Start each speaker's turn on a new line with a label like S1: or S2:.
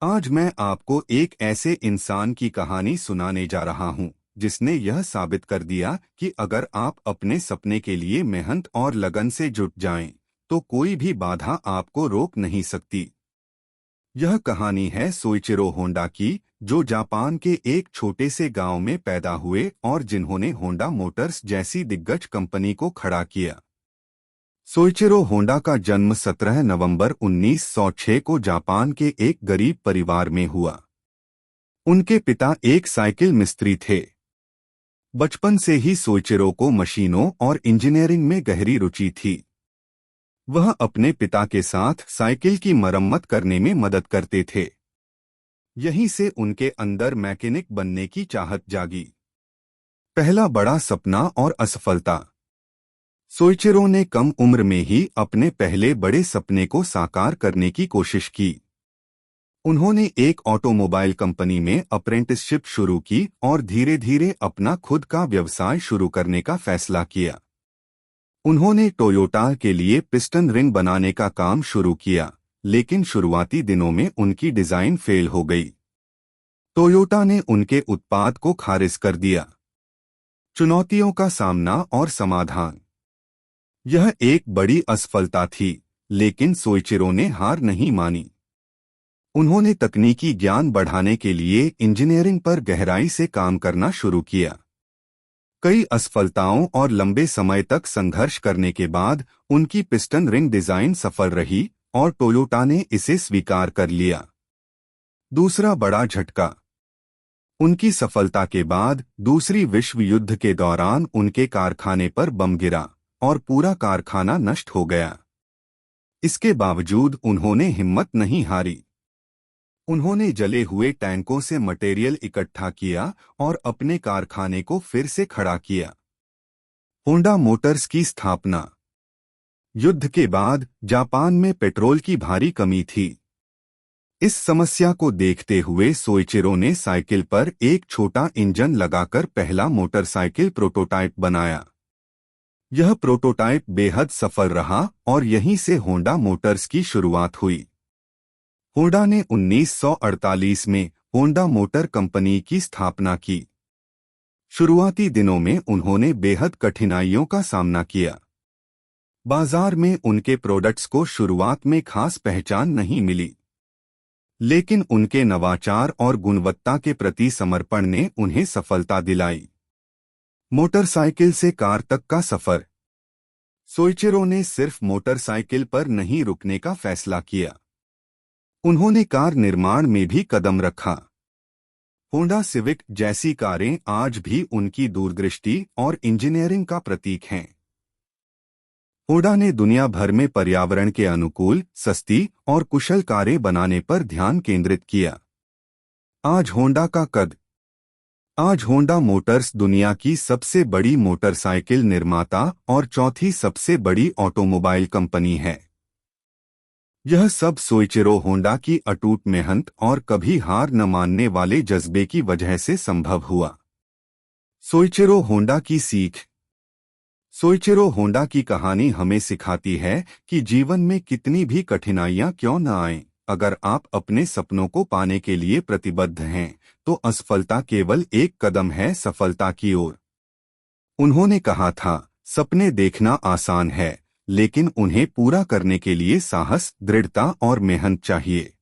S1: आज मैं आपको एक ऐसे इंसान की कहानी सुनाने जा रहा हूं, जिसने यह साबित कर दिया कि अगर आप अपने सपने के लिए मेहनत और लगन से जुट जाएं, तो कोई भी बाधा आपको रोक नहीं सकती। यह कहानी है सोइचिरो होंडा की, जो जापान के एक छोटे से गांव में पैदा हुए और जिन्होंने होंडा मोटर्स जैसी दिग्गज कंपनी को खड़ा किया। सोइचिरो होंडा का जन्म 17 नवंबर 1906 को जापान के एक गरीब परिवार में हुआ। उनके पिता एक साइकिल मिस्त्री थे। बचपन से ही सोइचिरो को मशीनों और इंजीनियरिंग में गहरी रुचि थी। वह अपने पिता के साथ साइकिल की मरम्मत करने में मदद करते थे। यहीं से उनके अंदर मैकेनिक बनने की चाहत जागी। पहला बड़ा सपना और असफलता। सोइचिरो ने कम उम्र में ही अपने पहले बड़े सपने को साकार करने की कोशिश की। उन्होंने एक ऑटोमोबाइल कंपनी में अप्रेंटिसशिप शुरू की और धीरे धीरे अपना खुद का व्यवसाय शुरू करने का फैसला किया। उन्होंने टोयोटा के लिए पिस्टन रिंग बनाने का काम शुरू किया, लेकिन शुरुआती दिनों में उनकी डिजाइन फेल हो गई। टोयोटा ने उनके उत्पाद को खारिज कर दिया। चुनौतियों का सामना और समाधान। यह एक बड़ी असफलता थी, लेकिन सोइचिरो ने हार नहीं मानी। उन्होंने तकनीकी ज्ञान बढ़ाने के लिए इंजीनियरिंग पर गहराई से काम करना शुरू किया। कई असफलताओं और लंबे समय तक संघर्ष करने के बाद उनकी पिस्टन रिंग डिजाइन सफल रही और टोयोटा ने इसे स्वीकार कर लिया। दूसरा बड़ा झटका। उनकी सफलता के बाद दूसरी विश्व युद्ध के दौरान उनके कारखाने पर बम गिरा और पूरा कारखाना नष्ट हो गया। इसके बावजूद उन्होंने हिम्मत नहीं हारी। उन्होंने जले हुए टैंकों से मटेरियल इकट्ठा किया और अपने कारखाने को फिर से खड़ा किया। होंडा मोटर्स की स्थापना। युद्ध के बाद जापान में पेट्रोल की भारी कमी थी। इस समस्या को देखते हुए सोइचिरो ने साइकिल पर एक छोटा इंजन लगाकर पहला मोटरसाइकिल प्रोटोटाइप बनाया। यह प्रोटोटाइप बेहद सफल रहा और यहीं से होंडा मोटर्स की शुरुआत हुई। होंडा ने 1948 में होंडा मोटर कंपनी की स्थापना की। शुरुआती दिनों में उन्होंने बेहद कठिनाइयों का सामना किया। बाजार में उनके प्रोडक्ट्स को शुरुआत में खास पहचान नहीं मिली, लेकिन उनके नवाचार और गुणवत्ता के प्रति समर्पण ने उन्हें सफलता दिलाई। मोटरसाइकिल से कार तक का सफर। सोइचिरो ने सिर्फ मोटरसाइकिल पर नहीं रुकने का फैसला किया। उन्होंने कार निर्माण में भी कदम रखा। होंडा सिविक जैसी कारें आज भी उनकी दूरदृष्टि और इंजीनियरिंग का प्रतीक हैं। होंडा ने दुनिया भर में पर्यावरण के अनुकूल, सस्ती और कुशल कारें बनाने पर ध्यान केंद्रित किया। आज होंडा मोटर्स दुनिया की सबसे बड़ी मोटरसाइकिल निर्माता और चौथी सबसे बड़ी ऑटोमोबाइल कंपनी है। यह सब सोइचिरो होंडा की अटूट मेहनत और कभी हार न मानने वाले जज्बे की वजह से संभव हुआ। सोइचिरो होंडा की सीख। सोइचिरो होंडा की कहानी हमें सिखाती है कि जीवन में कितनी भी कठिनाइयां क्यों न आएं, अगर आप अपने सपनों को पाने के लिए प्रतिबद्ध हैं, तो असफलता केवल एक कदम है सफलता की ओर। उन्होंने कहा था, सपने देखना आसान है, लेकिन उन्हें पूरा करने के लिए साहस, दृढ़ता और मेहनत चाहिए।